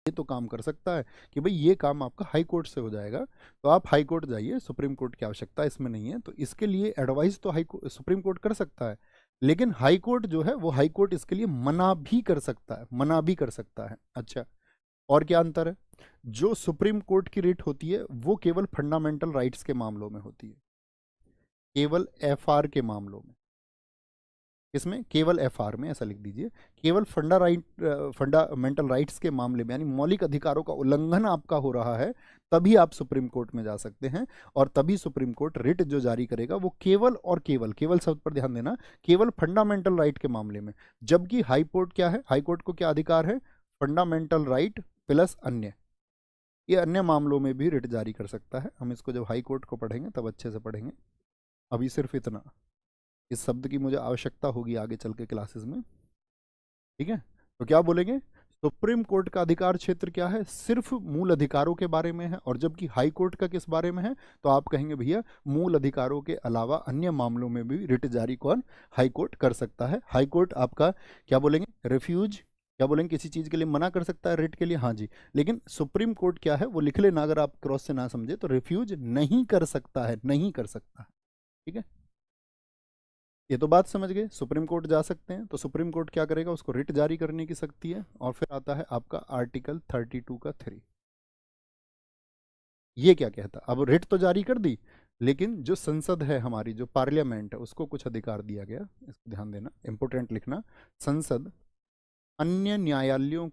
ये तो काम कर सकता है कि भाई ये काम आपका हाई कोर्ट से हो जाएगा, तो आप हाई कोर्ट जाइए, सुप्रीम कोर्ट की आवश्यकता इसमें नहीं है। तो इसके लिए एडवाइस तो सुप्रीम कोर्ट कर सकता है, लेकिन हाई कोर्ट जो है वो हाई कोर्ट इसके लिए मना भी कर सकता है, मना भी कर सकता है। अच्छा, और क्या अंतर है? जो सुप्रीम कोर्ट की रिट होती है वो केवल फंडामेंटल राइट्स के मामलों में होती है, केवल एफआर के मामलों में। इसमें केवल एफआर में, ऐसा लिख दीजिए, केवल फंडामेंटल राइट्स के मामले में, यानी मौलिक अधिकारों का उल्लंघन आपका हो रहा है, तभी आप सुप्रीम कोर्ट में जा सकते हैं। और तभी सुप्रीम कोर्ट रिट जो जारी करेगा वो केवल और केवल, केवल शब्द पर ध्यान देना, केवल फंडामेंटल राइट के मामले में। जबकि हाई कोर्ट क्या है? हाई कोर्ट को क्या अधिकार है? फंडामेंटल राइट प्लस अन्य, ये अन्य मामलों में भी रिट जारी कर सकता है। हम इसको जब हाई कोर्ट को पढ़ेंगे तब अच्छे से पढ़ेंगे। अभी सिर्फ इतना, इस शब्द की मुझे आवश्यकता होगी आगे चल के क्लासेस में, ठीक है? तो क्या बोलेंगे? सुप्रीम कोर्ट का अधिकार क्षेत्र क्या है? सिर्फ मूल अधिकारों के बारे में है। और जबकि हाई कोर्ट का किस बारे में है? तो आप कहेंगे भैया मूल अधिकारों के अलावा अन्य मामलों में भी रिट जारी कौन? हाई कोर्ट कर सकता है। हाई कोर्ट आपका क्या बोलेंगे? रिफ्यूज, क्या बोलेंगे? किसी चीज के लिए मना कर सकता है रिट के लिए, हाँ जी। लेकिन सुप्रीम कोर्ट क्या है वो लिख लेना, अगर आप क्रॉस से ना समझे तो, रिफ्यूज नहीं कर सकता है, नहीं कर सकता है, ठीक है? ये तो बात समझ गए। सुप्रीम कोर्ट जा सकते हैं, तो सुप्रीम कोर्ट क्या करेगा? उसको रिट जारी करने की शक्ति है। और फिर आता है आपका आर्टिकल 32 का 3। ये क्या कहता? अब रिट तो जारी कर दी, लेकिन जो संसद है हमारी, जो पार्लियामेंट है, उसको कुछ अधिकार दिया गया। इसको ध्यान देना, इंपोर्टेंट लिखना। संसद अन्य न्यायालयों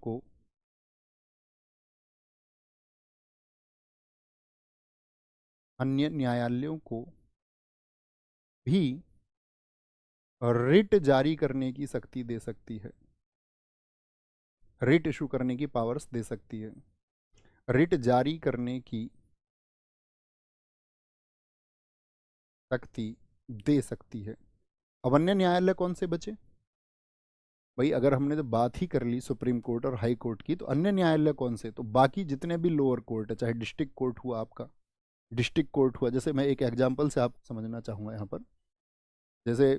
को भी रिट जारी करने की शक्ति दे सकती है, रिट इशू करने की पावर्स दे सकती है, रिट जारी करने की शक्ति दे सकती है। अब अन्य न्यायालय कौन से बचे भाई? अगर हमने तो बात ही कर ली सुप्रीम कोर्ट और हाई कोर्ट की, तो अन्य न्यायालय कौन से? तो बाकी जितने भी लोअर कोर्ट है, चाहे डिस्ट्रिक्ट कोर्ट हुआ आपका, डिस्ट्रिक्ट कोर्ट हुआ, जैसे मैं एक एग्जांपल से आप समझना चाहूँगा यहाँ पर। जैसे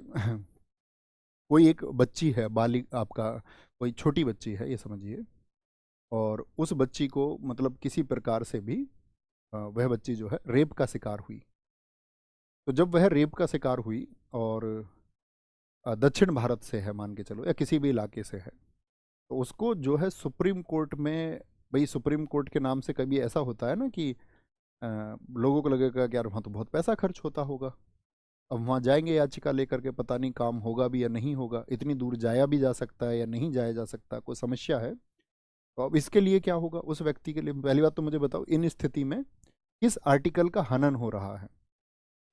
कोई एक बच्ची है, बालिग आपका, कोई छोटी बच्ची है ये समझिए, और उस बच्ची को मतलब किसी प्रकार से भी वह बच्ची जो है रेप का शिकार हुई। तो जब वह रेप का शिकार हुई और दक्षिण भारत से है मान के चलो, या किसी भी इलाके से है, तो उसको जो है सुप्रीम कोर्ट में, भाई सुप्रीम कोर्ट के नाम से कभी ऐसा होता है ना कि लोगों को लगेगा कि यार वहाँ तो बहुत पैसा खर्च होता होगा, अब वहाँ जाएंगे याचिका लेकर के, पता नहीं काम होगा भी या नहीं होगा, इतनी दूर जाया भी जा सकता है या नहीं जाया जा सकता, कोई समस्या है। तो अब इसके लिए क्या होगा उस व्यक्ति के लिए? पहली बात तो मुझे बताओ, इन स्थिति में किस आर्टिकल का हनन हो रहा है?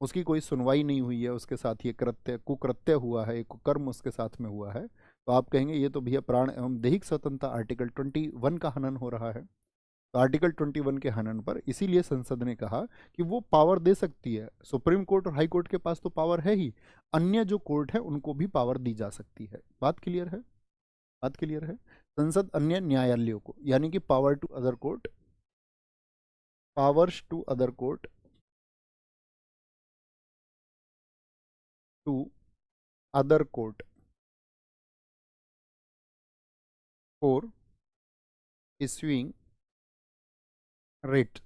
उसकी कोई सुनवाई नहीं हुई है, उसके साथ ये कृत्य, कुकृत्य हुआ है, एक कुकर्म उसके साथ में हुआ है, तो आप कहेंगे ये तो भैया प्राण एवं दैहिक स्वतंत्रता आर्टिकल 21 का हनन हो रहा है। तो आर्टिकल 21 के हनन पर इसीलिए संसद ने कहा कि वो पावर दे सकती है। सुप्रीम कोर्ट और हाई कोर्ट के पास तो पावर है ही, अन्य जो कोर्ट है उनको भी पावर दी जा सकती है। बात क्लियर है? बात क्लियर है? संसद अन्य न्यायालयों को, यानी कि power to other court, powers to other court, to other court for issuing writ.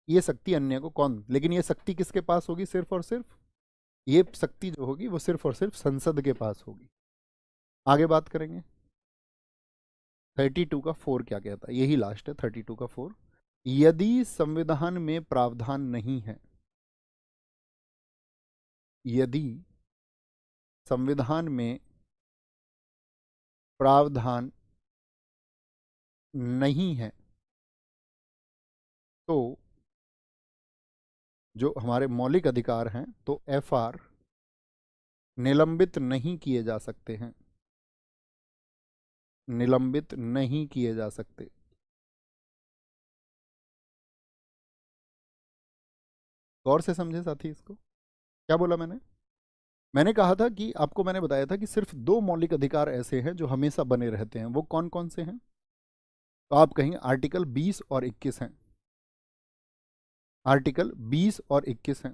ये शक्ति अन्य को कौन, लेकिन ये शक्ति किसके पास होगी? सिर्फ और सिर्फ, ये शक्ति जो होगी वो सिर्फ और सिर्फ संसद के पास होगी। आगे बात करेंगे। 32 का 4 क्या कहता है? यही लास्ट है 32 का 4। यदि संविधान में प्रावधान नहीं है, यदि संविधान में प्रावधान नहीं है, तो जो हमारे मौलिक अधिकार हैं, तो एफआर निलंबित नहीं किए जा सकते हैं, निलंबित नहीं किए जा सकते। गौर से समझे साथी इसको। क्या बोला मैंने? मैंने कहा था कि आपको, मैंने बताया था कि सिर्फ दो मौलिक अधिकार ऐसे हैं जो हमेशा बने रहते हैं। वो कौन कौन से हैं? तो आप कहेंगे आर्टिकल 20 और 21 हैं, आर्टिकल 20 और 21 हैं,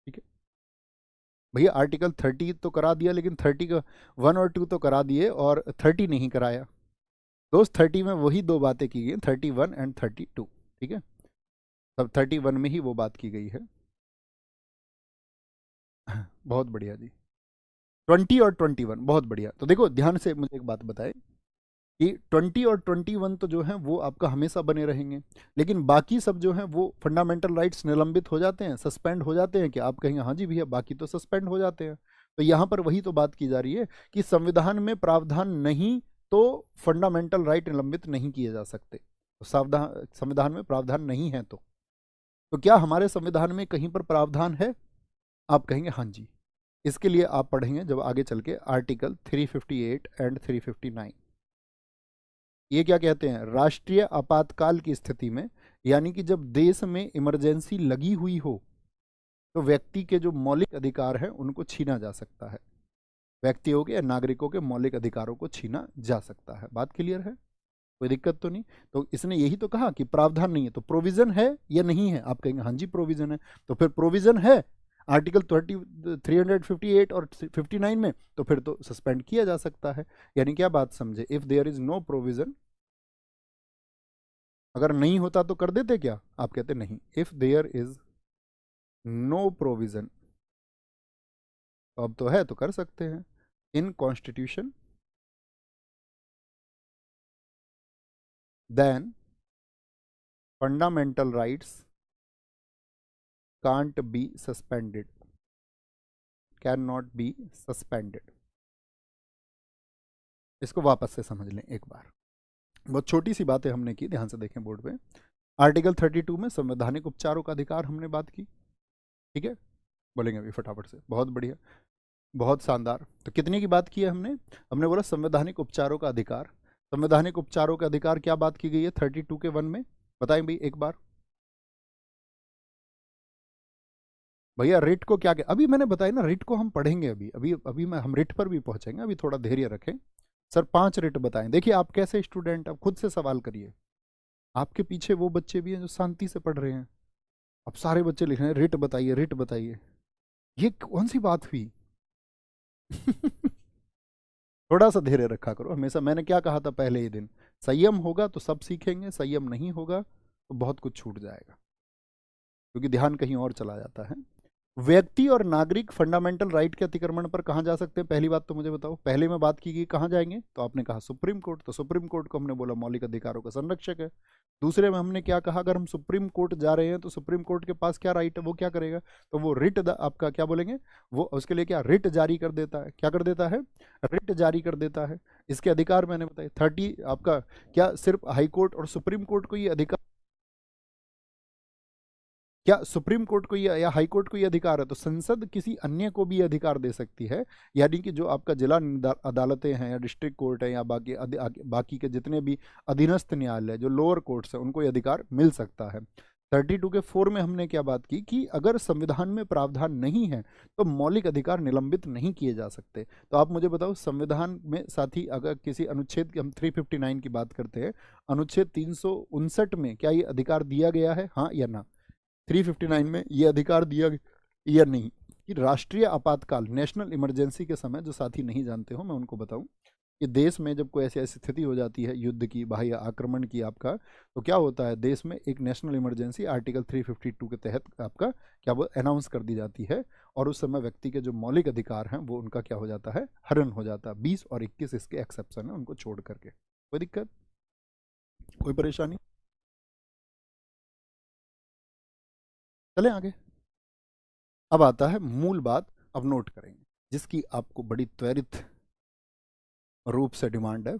ठीक है भैया। आर्टिकल 30 तो करा दिया, लेकिन 30 का 1 और 2 तो करा दिए और 30 नहीं कराया। दोस्त 30 में वही दो बातें की गई, 31 एंड 32, ठीक है, तब 31 में ही वो बात की गई है। बहुत बढ़िया जी, 20 और 21, बहुत बढ़िया। तो देखो ध्यान से मुझे एक बात बताए कि 20 और 21 तो जो है वो आपका हमेशा बने रहेंगे, लेकिन बाकी सब जो है वो फंडामेंटल राइट्स निलंबित हो जाते हैं, सस्पेंड हो जाते हैं। कि आप कहेंगे हाँ जी भैया बाकी तो सस्पेंड हो जाते हैं, तो यहाँ पर वही तो बात की जा रही है कि संविधान में प्रावधान नहीं तो फंडामेंटल राइट निलंबित नहीं किए जा सकते। तो सावधान, संविधान में प्रावधान नहीं है तो क्या हमारे संविधान में कहीं पर प्रावधान है? आप कहेंगे हाँ जी। इसके लिए आप पढ़ेंगे जब आगे चल के आर्टिकल 358 एंड 359। ये क्या कहते हैं? राष्ट्रीय आपातकाल की स्थिति में, यानी कि जब देश में इमरजेंसी लगी हुई हो, तो व्यक्ति के जो मौलिक अधिकार हैं उनको छीना जा सकता है। व्यक्तियों के या नागरिकों के मौलिक अधिकारों को छीना जा सकता है। बात क्लियर है? कोई दिक्कत तो नहीं? तो इसने यही तो कहा कि प्रावधान नहीं है, तो प्रोविजन है या नहीं है? आप कहेंगे हाँ जी प्रोविजन है। तो फिर प्रोविजन है आर्टिकल 358 और 59 में, तो फिर तो सस्पेंड किया जा सकता है। यानी क्या बात समझे? If there is no provision, अगर नहीं होता तो कर देते क्या? आप कहते नहीं, if there is no provision, अब तो है तो कर सकते हैं। In constitution then fundamental rights can't be suspended, can not be suspended. इसको वापस से समझ लें एक बार, बहुत छोटी सी बातें हमने की, ध्यान से देखें बोर्ड पे। आर्टिकल 32 में संवैधानिक उपचारों का अधिकार हमने बात की, ठीक है, बोलेंगे अभी फटाफट से, बहुत बढ़िया, बहुत शानदार। तो कितने की बात की है हमने? हमने बोला संवैधानिक उपचारों का अधिकार। संवैधानिक उपचारों का अधिकार क्या बात की गई है 32 के 1 में? बताएं भाई एक बार। भैया रिट को क्या अभी मैंने बताया ना, रिट को हम पढ़ेंगे अभी अभी अभी मैं हम रिट पर भी पहुंचेंगे, अभी थोड़ा धैर्य रखें। सर 5 रिट बताएं। देखिए आप कैसे स्टूडेंट, आप खुद से सवाल करिए। आपके पीछे वो बच्चे भी हैं जो शांति से पढ़ रहे हैं, अब सारे बच्चे लिख रहे हैं रिट बताइए रिट बताइए। ये कौन सी बात हुई? थोड़ा सा धैर्य रखा करो हमेशा। मैंने क्या कहा था पहले ही दिन, संयम होगा तो सब सीखेंगे, संयम नहीं होगा तो बहुत कुछ छूट जाएगा, क्योंकि ध्यान कहीं और चला जाता है। व्यक्ति और नागरिक फंडामेंटल राइट के अतिक्रमण पर कहाँ जा सकते हैं? पहली बात तो मुझे बताओ, पहले में बात की गई कहाँ जाएंगे, तो आपने कहा सुप्रीम कोर्ट। तो सुप्रीम कोर्ट को हमने बोला मौलिक अधिकारों का संरक्षक है। दूसरे में हमने क्या कहा, अगर हम सुप्रीम कोर्ट जा रहे हैं तो सुप्रीम कोर्ट के पास क्या राइट है, वो क्या करेगा? तो वो रिट आपका क्या बोलेंगे, वो उसके लिए क्या रिट जारी कर देता है। क्या कर देता है? रिट जारी कर देता है। इसके अधिकार मैंने बताए 30 आपका, क्या सिर्फ हाई कोर्ट और सुप्रीम कोर्ट को ये अधिकार, क्या सुप्रीम कोर्ट को या हाई कोर्ट को ये अधिकार है? तो संसद किसी अन्य को भी ये अधिकार दे सकती है। यानी कि जो आपका जिला अदालतें हैं या डिस्ट्रिक्ट कोर्ट है या बाकी के जितने भी अधीनस्थ न्यायालय जो लोअर कोर्ट्स हैं उनको ये अधिकार मिल सकता है। 32 के 4 में हमने क्या बात की कि अगर संविधान में प्रावधान नहीं है तो मौलिक अधिकार निलंबित नहीं किए जा सकते। तो आप मुझे बताओ संविधान में साथी अगर किसी अनुच्छेद की, हम 359 की बात करते हैं, अनुच्छेद 359 में क्या ये अधिकार दिया गया है, हाँ या ना? 359 में ये अधिकार दिया या नहीं कि राष्ट्रीय आपातकाल, नेशनल इमरजेंसी के समय, जो साथी नहीं जानते हो मैं उनको बताऊं कि देश में जब कोई ऐसी ऐसी स्थिति हो जाती है युद्ध की, बाह्य आक्रमण की आपका, तो क्या होता है देश में एक नेशनल इमरजेंसी आर्टिकल 352 के तहत आपका क्या वो अनाउंस कर दी जाती है, और उस समय व्यक्ति के जो मौलिक अधिकार हैं वो उनका क्या हो जाता है, हरण हो जाता है। 20 और 21 इसके एक्सेप्शन है, उनको छोड़ करके। कोई दिक्कत, कोई परेशानी? चले आगे। अब आता है मूल बात, अब नोट करेंगे, जिसकी आपको बड़ी त्वरित रूप से डिमांड है।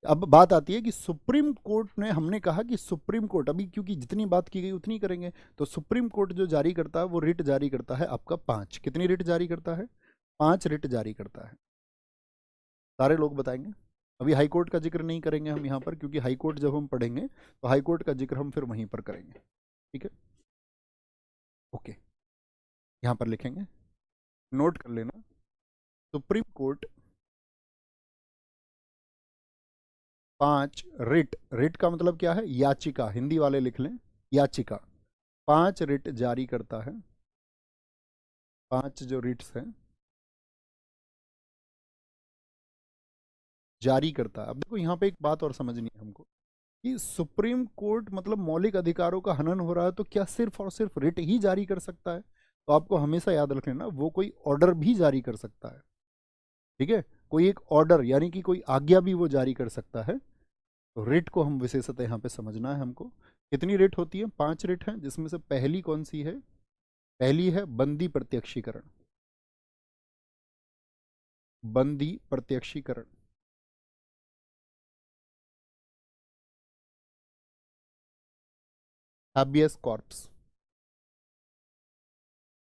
अब बात आती है कि सुप्रीम कोर्ट ने, हमने कहा कि सुप्रीम कोर्ट, अभी क्योंकि जितनी बात की गई उतनी करेंगे, तो सुप्रीम कोर्ट जो जारी करता है वो रिट जारी करता है आपका 5। कितनी रिट जारी करता है? 5 रिट जारी करता है। सारे लोग बताएंगे। अभी हाई कोर्ट का जिक्र नहीं करेंगे हम यहाँ पर, क्योंकि हाई कोर्ट जब हम पढ़ेंगे तो हाई कोर्ट का जिक्र हम फिर वहीं पर करेंगे, ठीक है? ओके, यहाँ पर लिखेंगे, नोट कर लेना, सुप्रीम कोर्ट 5 रिट, रिट का मतलब क्या है? याचिका, हिंदी वाले लिख लें याचिका। 5 रिट जारी करता है। 5 जो रिट्स हैं जारी करता है। अब देखो यहाँ पे एक बात और समझनी है हमको कि सुप्रीम कोर्ट मतलब मौलिक अधिकारों का हनन हो रहा है तो क्या सिर्फ और सिर्फ रिट ही जारी कर सकता है? तो आपको हमेशा याद रख लेना वो कोई ऑर्डर भी जारी कर सकता है। ठीक है, कोई एक ऑर्डर यानी कि कोई आज्ञा भी वो जारी कर सकता है। तो रिट को हम विशेषतः यहाँ पे समझना है हमको। कितनी रिट होती है? 5 रिट हैं, जिसमें से पहली कौन सी है? पहली है बंदी प्रत्यक्षीकरण। बंदी प्रत्यक्षीकरण। Habeas corpus.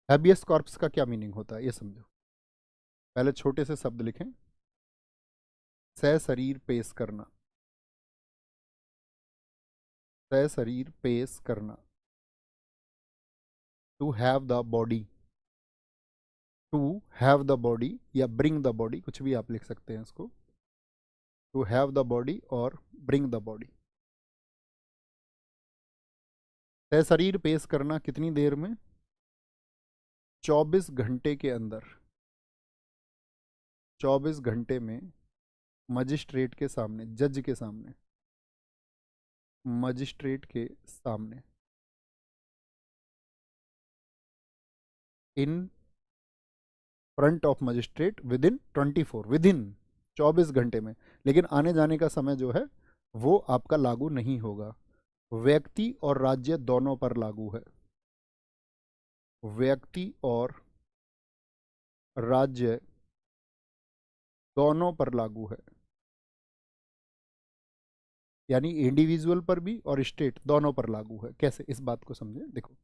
हैबियस कॉर्प्स का क्या मीनिंग होता है ये समझो। पहले छोटे से शब्द लिखें। सशरीर पेश करना। सशरीर पेश करना। To have the body. To have the body या ब्रिंग द बॉडी, कुछ भी आप लिख सकते हैं इसको। टू हैव द बॉडी और ब्रिंग द बॉडी। सशरीर पेश करना कितनी देर में? 24 घंटे के अंदर। 24 घंटे में मजिस्ट्रेट के सामने, जज के सामने, मजिस्ट्रेट के सामने, in front of magistrate with in 24, with in 24 घंटे में। लेकिन आने जाने का समय जो है वो आपका लागू नहीं होगा। व्यक्ति और राज्य दोनों पर लागू है। व्यक्ति और राज्य दोनों पर लागू है, यानी इंडिविजुअल पर भी और स्टेट दोनों पर लागू है। कैसे, इस बात को समझे। देखो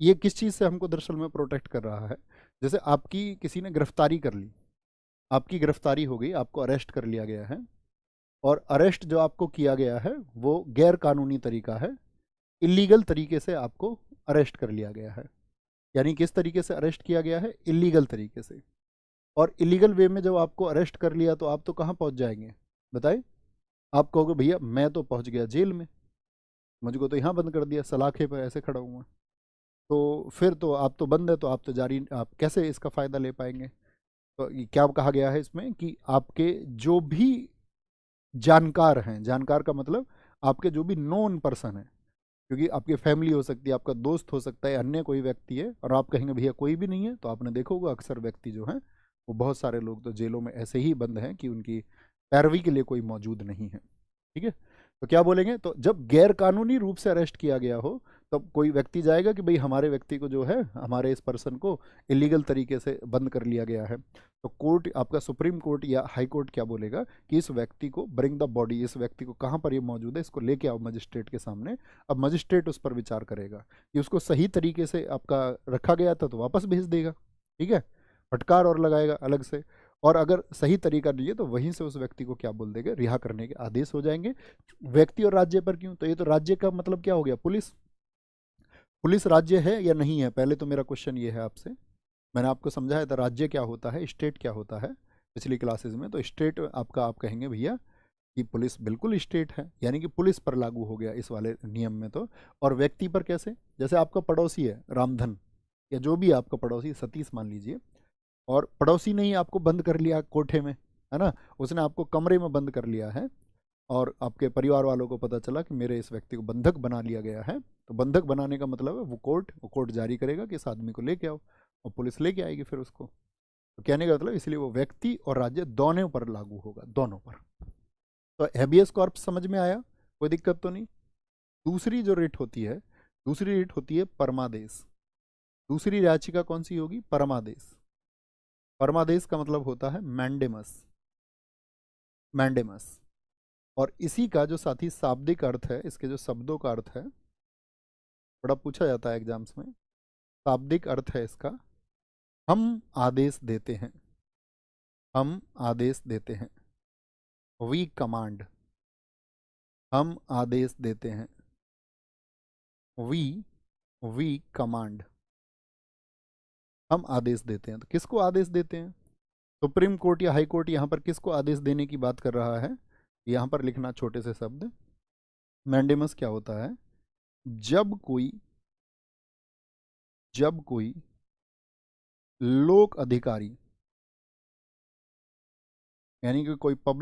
ये किस चीज़ से हमको दरअसल में प्रोटेक्ट कर रहा है? जैसे आपकी किसी ने गिरफ्तारी कर ली, आपकी गिरफ्तारी हो गई, आपको अरेस्ट कर लिया गया है, और अरेस्ट जो आपको किया गया है वो गैर कानूनी तरीका है, इलीगल तरीके से आपको अरेस्ट कर लिया गया है। यानी किस तरीके से अरेस्ट किया गया है? इलीगल तरीके से। और इलीगल वे में जब आपको अरेस्ट कर लिया तो आप तो कहाँ पहुँच जाएंगे बताए? आप कहोगे भैया मैं तो पहुँच गया जेल में, मुझको तो यहाँ बंद कर दिया, सलाखे पर ऐसे खड़ा हुआ। तो फिर तो आप तो बंद है, तो आप तो जारी, आप कैसे इसका फ़ायदा ले पाएंगे? तो ये क्या कहा गया है इसमें कि आपके जो भी जानकार हैं, जानकार का मतलब आपके जो भी नोन पर्सन है, क्योंकि आपकी फैमिली हो सकती है, आपका दोस्त हो सकता है, अन्य कोई व्यक्ति है, और आप कहेंगे भैया कोई भी नहीं है, तो आपने देखा होगा अक्सर व्यक्ति जो हैं वो, बहुत सारे लोग तो जेलों में ऐसे ही बंद हैं कि उनकी पैरवी के लिए कोई मौजूद नहीं है। ठीक है, तो क्या बोलेंगे? तो जब गैर कानूनी रूप से अरेस्ट किया गया हो तब कोई व्यक्ति जाएगा कि भाई हमारे व्यक्ति को जो है, हमारे इस पर्सन को इलीगल तरीके से बंद कर लिया गया है। तो कोर्ट, आपका सुप्रीम कोर्ट या हाई कोर्ट क्या बोलेगा कि इस व्यक्ति को ब्रिंग द बॉडी, इस व्यक्ति को कहाँ पर ये मौजूद है, इसको लेके आओ मजिस्ट्रेट के सामने। अब मजिस्ट्रेट उस पर विचार करेगा कि उसको सही तरीके से आपका रखा गया था तो वापस भेज देगा, ठीक है, फटकार और लगाएगा अलग से। और अगर सही तरीका नहीं है तो वहीं से उस व्यक्ति को क्या बोल देगा, रिहा करने के आदेश हो जाएंगे। व्यक्ति और राज्य पर क्यों? तो ये तो राज्य का मतलब क्या हो गया? पुलिस। पुलिस राज्य है या नहीं है? पहले तो मेरा क्वेश्चन ये है आपसे। मैंने आपको समझाया था राज्य क्या होता है, स्टेट क्या होता है पिछली क्लासेस में। तो स्टेट आपका, आप कहेंगे भैया कि पुलिस बिल्कुल स्टेट है, यानी कि पुलिस पर लागू हो गया इस वाले नियम में तो। और व्यक्ति पर कैसे? जैसे आपका पड़ोसी है रामधन, या जो भी आपका पड़ोसी सतीश मान लीजिए, और पड़ोसी ने ही आपको बंद कर लिया कोठे में, है ना, उसने आपको कमरे में बंद कर लिया है, और आपके परिवार वालों को पता चला कि मेरे इस व्यक्ति को बंधक बना लिया गया है। तो बंधक बनाने का मतलब है वो कोर्ट जारी करेगा कि इस आदमी को लेके आओ, और पुलिस लेके आएगी फिर उसको। तो कहने का मतलब इसलिए वो व्यक्ति और राज्य दोनों पर लागू होगा, दोनों पर। तो हैबियस कॉर्पस समझ में आया? कोई दिक्कत तो नहीं? दूसरी जो रिट होती है, दूसरी रिट होती है परमादेश। दूसरी याचिका कौन सी होगी? परमादेश। परमादेश का मतलब होता है मैंडेमस। मैंडेमस। और इसी का जो साथी शाब्दिक अर्थ है, इसके जो शब्दों का अर्थ है, बड़ा पूछा जाता है एग्जाम्स में। शाब्दिक अर्थ है इसका, हम आदेश देते हैं। हम आदेश देते हैं। We command. हम आदेश देते हैं। We we command. हम आदेश देते हैं। तो किसको आदेश देते हैं? सुप्रीम कोर्ट या हाई कोर्ट यहाँ पर किसको आदेश देने की बात कर रहा है? यहाँ पर लिखना छोटे से शब्द। मैंडेमस क्या होता है? जब कोई, जब कोई लोक अधिकारी, यानी कि कोई पब्लिक